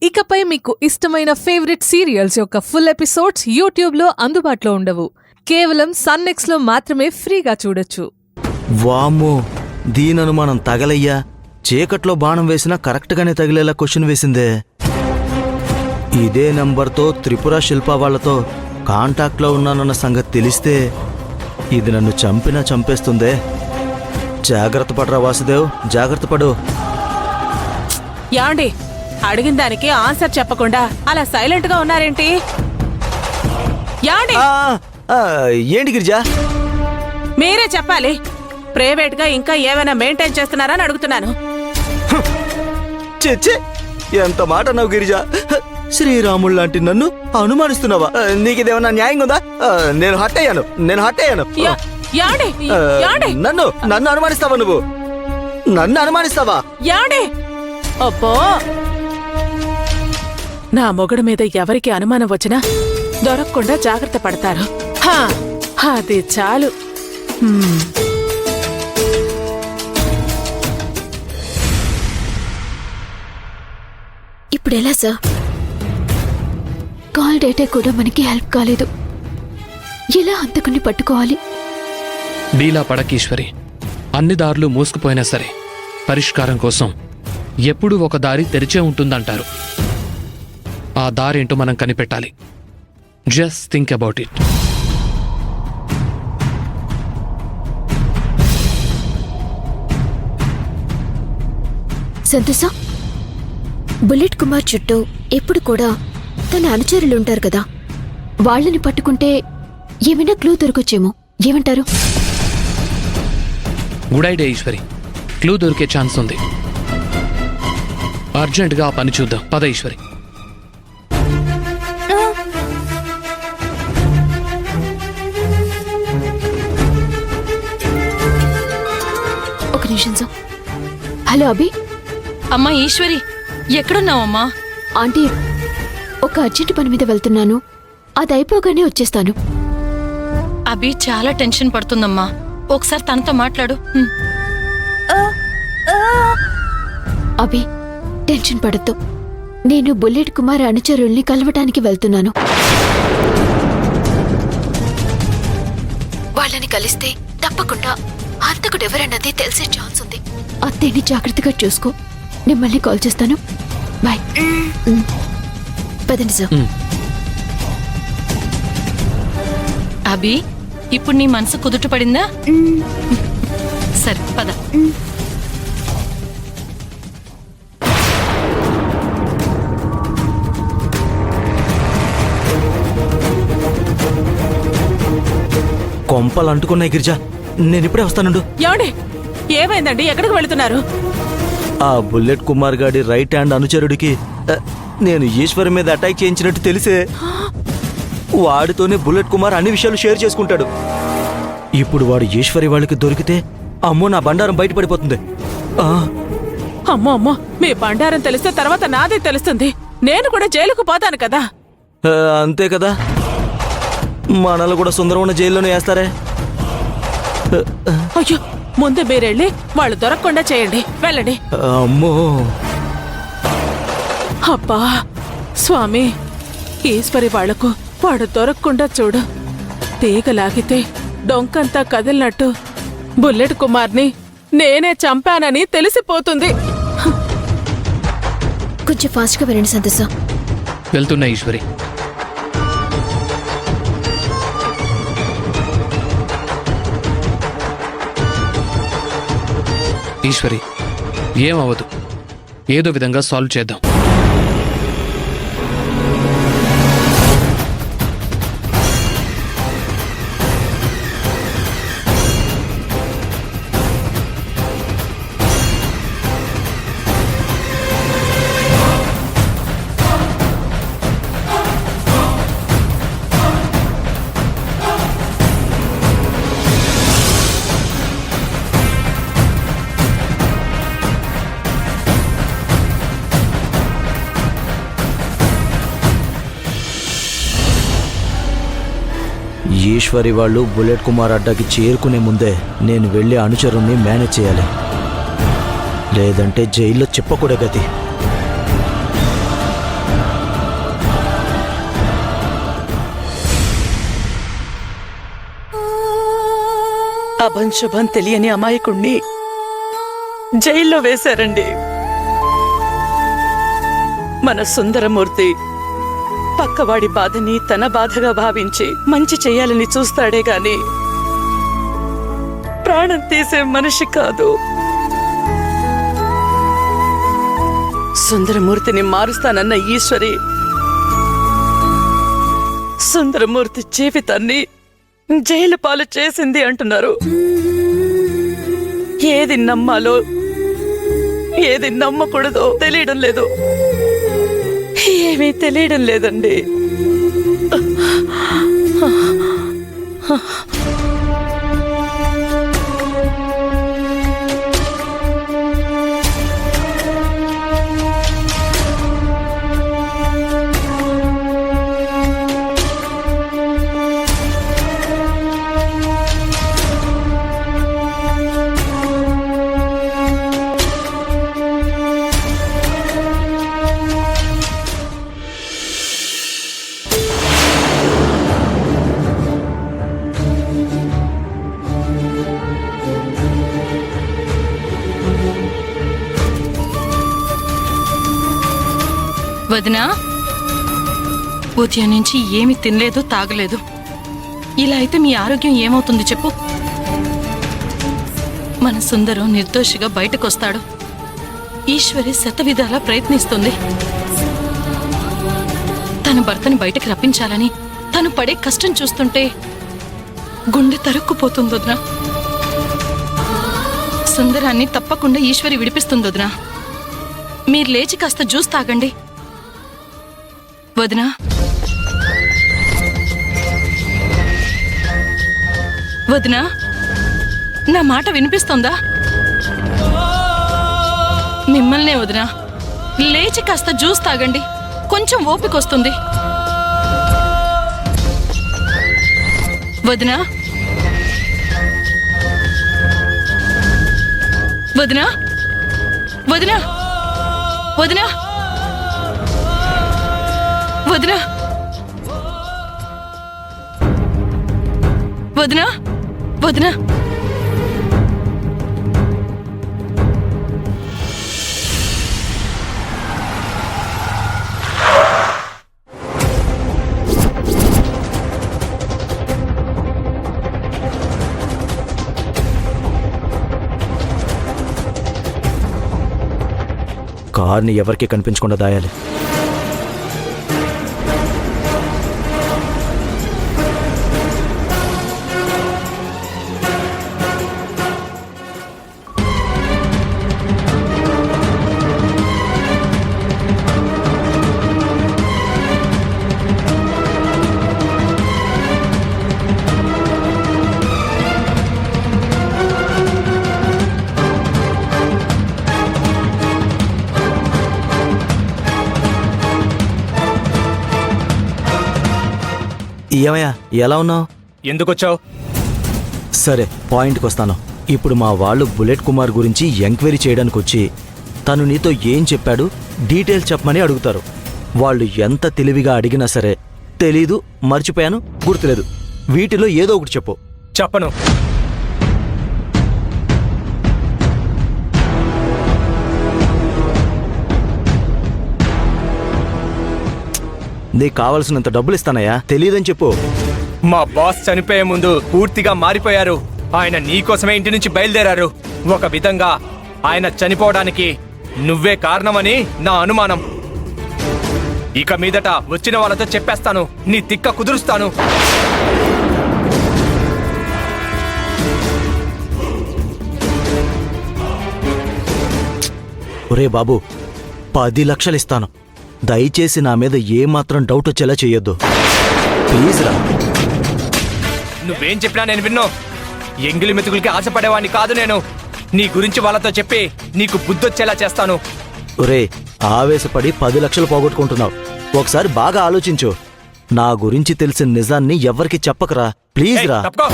ఇకపై మీకు ఇష్టమైన ఫేవరెట్ సీరియల్స్ యొక్క ఫుల్ ఎపిసోడ్స్ యూట్యూబ్లో అందుబాటులో ఉండవు. కేవలం సన్నెక్స్లో మాత్రమే ఫ్రీగా చూడొచ్చు. వామ్మో, దీని అనుమానం తగలయ్యా. చీకట్లో బాణం వేసినా కరెక్ట్గానే తగిలేలా క్వశ్చన్ వేసిందే. ఇదే నంబర్తో త్రిపుర శిల్ప వాళ్లతో కాంటాక్ట్లో ఉన్నానన్న సంగతి తెలిస్తే ఇది నన్ను చంపినా చంపేస్తుందే. జాగ్రత్త పడరా వాసుదేవ్, జాగ్రత్త పడు. యాండి, అడిగిన దానికి ఆన్సర్ చెప్పకుండా అలా సైలెంట్ గా ఉన్నారేంటి? యాండి, ఏంటి గిరిజా? మీరే చెప్పాలి. ప్రైవేట్ గా ఇంకా ఏమైనా మెయింటైన్ చేస్తున్నారని అడుగుతున్నాను. చెచ్చే, ఎంత మాట అన్నావు గిరిజా. శ్రీరాముడు లాంటి నన్ను అనుమానిస్తున్నావా? నీకిదేమన్నా న్యాయంగా ఉందా? నేను హట్ అయ్యాను. నన్ను అనుమానిస్తావా? నువ్వు నన్ను అనుమానిస్తావా? యాండి, అబ్బో, నా మొగుడు మీద ఎవరికి అనుమానం వచ్చినా దొరకకుండా జాగ్రత్త పడతారు. అది చాలు. ఇప్పుడు ఎలా సార్? కాల్ డేటా కూడా మనకి హెల్ప్ కాలేదు. ఎలా అంతకుని పట్టుకోవాలి? డీలా పడకీశ్వరి, అన్ని దారులు మూసుకుపోయినా సరే పరిష్కారం కోసం ఎప్పుడూ ఒక దారి తెరిచే ఉంటుందంటారు. ఆ దారేంటో మనం కనిపెట్టాలి. Just think about it. సంతోషం, బుల్లెట్ కుమార్ చుట్టూ ఎప్పుడు కూడా తన అనుచరులుంటారు కదా, వాళ్ళని పట్టుకుంటే ఏమైనా క్లూ దొరకొచ్చేమో. ఏమంటారు? Good idea Eshwari. క్లూ దొరికే ఛాన్స్ ఉంది. అర్జెంటుగా ఆ పని చూద్దాం. పద ఈశ్వరి. ఒక నిమిషం సార్. హలో అభి. అమ్మా ఈశ్వరి, ఎక్కడున్నావమ్మా? ఆంటీ, ఒక అర్జెంట్ పని మీద వెళ్తున్నాను. అది అయిపోగానే వచ్చేస్తాను. అభి చాలా టెన్షన్ పడుతుందమ్మా. ఒకసారి తనతో మాట్లాడు. అభి, టెన్షన్ పడద్దు. నేను బుల్లెట్ కుమార్ అనుచరుల్ని కలవటానికి వెళ్తున్నాను. వాళ్ళని కలిస్తే తప్పకుండా హంతకుడెవరన్నది తెలిసే ఛాన్స్ ఉంది. అత్తేని జాగ్రత్తగా చూసుకో. నేను మళ్ళీ కాల్ చేస్తాను. బాయ్. పదండి సార్. అభి, ఇప్పుడు నీ మనసు కుదుట పడిందా? సరే పద. కొంపలు అంటుకున్నాయి గిరిజా, నేను ఇప్పుడే వస్తానుండు. యాండి, ఏమైందండి? ఎక్కడికి వెళుతున్నారు? ఆ బుల్లెట్ కుమార్ గాడి రైట్ హ్యాండ్ అనుచరుడికి నేను ఈశ్వరి మీద అటాక్ చేయించినట్టు తెలిసే వాడితోనే బుల్లెట్ కుమార్ అన్ని విషయాలు షేర్ చేసుకుంటాడు. ఇప్పుడు వాడు ఈశ్వరి వాళ్ళకి దొరికితే అమ్మో, నా బండారం బయటపడిపోతుంది. అమ్మో అమ్మో, మీ బండారం తెలిస్తే తర్వాత నాదే తెలుస్తుంది. నేను కూడా జైలుకు పోతాను కదా. అంతే కదా, మనల్ని కూడా సుందరవన జైల్లోనే వేస్తారే. అయ్యో, ముందు మీరెళ్ళి వాళ్ళు దొరకకుండా చేయండి. వెళ్ళండి. అమ్మో, అబ్బా స్వామి, ఈశ్వరి వాళ్లకు వాడు దొరకకుండా చూడు. తీగలాగితే డొంకంతా కదిలినట్టు బుల్లెట్ కుమార్ని నేనే చంపానని తెలిసిపోతుంది. కొంచెం ఫాస్ట్గా వెళ్ళండి సంతోష. వెళ్తున్నా ఈశ్వరి. ఈశ్వరి, ఏమవ్వదు. ఏదో విధంగా సాల్వ్ చేద్దాం. ఈశ్వరి వాళ్ళు బుల్లెట్ కుమార్ అడ్డాకి చేరుకునే ముందే నేను వెళ్ళి అనుచరుణ్ణి మేనేజ్ చేయాలి. లేదంటే జైల్లో చెప్పకూడే గతి. అభంశుభం తెలియని అమాయకుణ్ణి జైల్లో వేశారండి. మన సుందరమూర్తి పక్కవాడి బాధని తన బాధగా భావించి మంచి చెయ్యాలని చూస్తాడే గాని ప్రాణం తీసే మనిషి కాదు. సుందరమూర్తిని మారుస్తానన్న ఈశ్వరి సుందరమూర్తి జీవితాన్ని జైలు పాలు చేసింది అంటున్నారు. ఏది నమ్మాలో ఏది నమ్మకూడదో తెలియడం లేదు. ఏమీ తెలియడం లేదండి. వదినా, ఉదయం నుంచి ఏమి తినలేదు, తాగలేదు. ఇలా అయితే మీ ఆరోగ్యం ఏమవుతుంది చెప్పు? మన సుందరం నిర్దోషిగా బయటకొస్తాడు. ఈశ్వరి శతవిధాలా ప్రయత్నిస్తుంది. తన భర్తని బయటకు రప్పించాలని తను పడే కష్టం చూస్తుంటే గుండె తరుక్కుపోతుంది వదినా. సుందరాన్ని తప్పకుండా ఈశ్వరి విడిపిస్తుంది వదినా. మీరు లేచి కాస్త జ్యూస్ తాగండి వదినా. వదినా, నా మాట వినిపిస్తోందా? మిమ్మల్నే వదినా, లేచి కాస్త జ్యూస్ తాగండి, కొంచెం ఓపిక వస్తుంది. వదినా, వదినా, వదినా, వదినా, వదినా, వదినా, వదినా. కార్ని ఎవరికి కనిపించకుండా దాయాలి. ఏమయ్యా, ఎలా ఉన్నావు? ఎందుకొచ్చావు? సరే, పాయింట్కి వస్తాను. ఇప్పుడు మా వాళ్ళు బుల్లెట్ కుమార్ గురించి ఎంక్వైరీ చేయడానికి వచ్చి తను నీతో ఏం చెప్పాడు డీటెయిల్స్ చెప్పమని అడుగుతారు. వాళ్ళు ఎంత తెలివిగా అడిగినా సరే తెలీదు, మర్చిపోయాను, గుర్తులేదు, వీటిలో ఏదో ఒకటి చెప్పు. చెప్పను. నీకు కావలసినంత డబ్బులు ఇస్తానయ్యా, తెలీదని చెప్పు. మా బాస్ చనిపోయే ముందు పూర్తిగా మారిపోయారు. ఆయన నీకోసమే ఇంటి నుంచి బయలుదేరారు. ఒక విధంగా ఆయన చనిపోవడానికి నువ్వే కారణమని నా అనుమానం. ఇక మీదట వచ్చిన వాళ్ళతో చెప్పేస్తాను, నీ తిక్క కుదురుస్తాను. ఒరే బాబు, 10 లక్షలు ఇస్తాను. దయచేసి నా మీద ఏమాత్రం డౌట్ వచ్చేలా చెయ్యొద్దు, ప్లీజ్ రా. నువ్వేం చెప్పినా నేను విన్నో. ఎంగిలి మెతుకులకి ఆశపడేవాడిని కాదు నేను. నీ గురించి వాళ్ళతో చెప్పి నీకు బుద్ధొచ్చేలా చేస్తాను. ఒరే, ఆవేశపడి 10 లక్షలు పోగొట్టుకుంటున్నావు. ఒకసారి బాగా ఆలోచించు. నా గురించి తెలిసిన నిజాన్ని ఎవ్వరికి చెప్పకరా, ప్లీజ్ రా. తప్పుకో.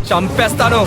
చంపేస్తాను